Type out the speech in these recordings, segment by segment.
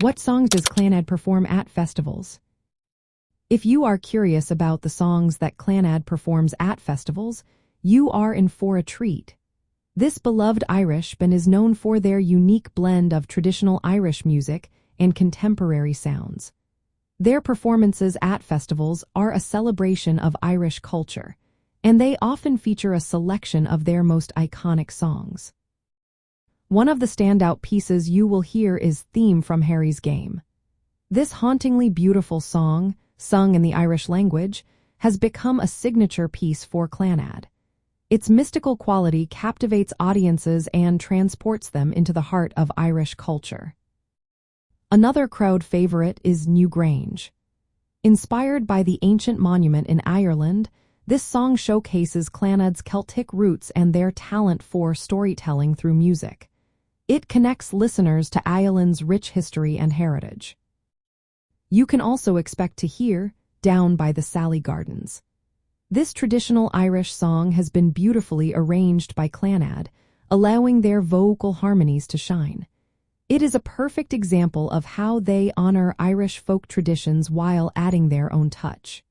What songs does Clannad perform at festivals? If you are curious about the songs that Clannad performs at festivals, you are in for a treat. This beloved Irish band is known for their unique blend of traditional Irish music and contemporary sounds. Their performances at festivals are a celebration of Irish culture, and they often feature a selection of their most iconic songs. One of the standout pieces you will hear is Theme from Harry's Game. This hauntingly beautiful song, sung in the Irish language, has become a signature piece for Clannad. Its mystical quality captivates audiences and transports them into the heart of Irish culture. Another crowd favorite is Newgrange. Inspired by the ancient monument in Ireland, this song showcases Clannad's Celtic roots and their talent for storytelling through music. It connects listeners to Ireland's rich history and heritage. You can also expect to hear Down by the Sally Gardens. This traditional Irish song has been beautifully arranged by Clannad, allowing their vocal harmonies to shine. It is a perfect example of how they honor Irish folk traditions while adding their own touch.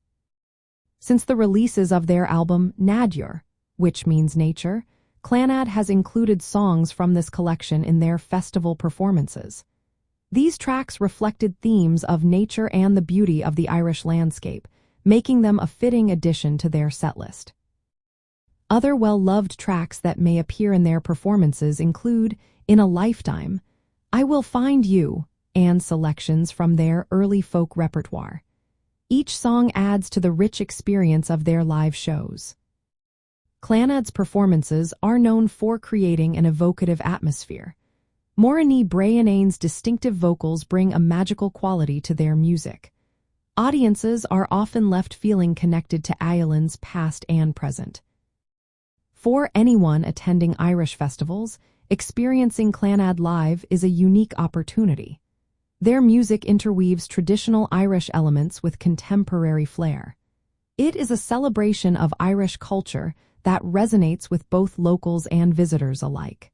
Since the releases of their album Nadir, which means nature, Clannad has included songs from this collection in their festival performances. These tracks reflected themes of nature and the beauty of the Irish landscape, making them a fitting addition to their setlist. Other well-loved tracks that may appear in their performances include In a Lifetime, I Will Find You, and selections from their early folk repertoire. Each song adds to the rich experience of their live shows. Clannad's performances are known for creating an evocative atmosphere. Máire Ní Bhraonáin's distinctive vocals bring a magical quality to their music. Audiences are often left feeling connected to Ireland's past and present. For anyone attending Irish festivals, experiencing Clannad live is a unique opportunity. Their music interweaves traditional Irish elements with contemporary flair. It is a celebration of Irish culture that resonates with both locals and visitors alike.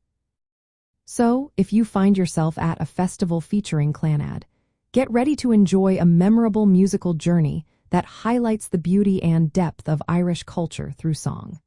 So, if you find yourself at a festival featuring Clannad, get ready to enjoy a memorable musical journey that highlights the beauty and depth of Irish culture through song.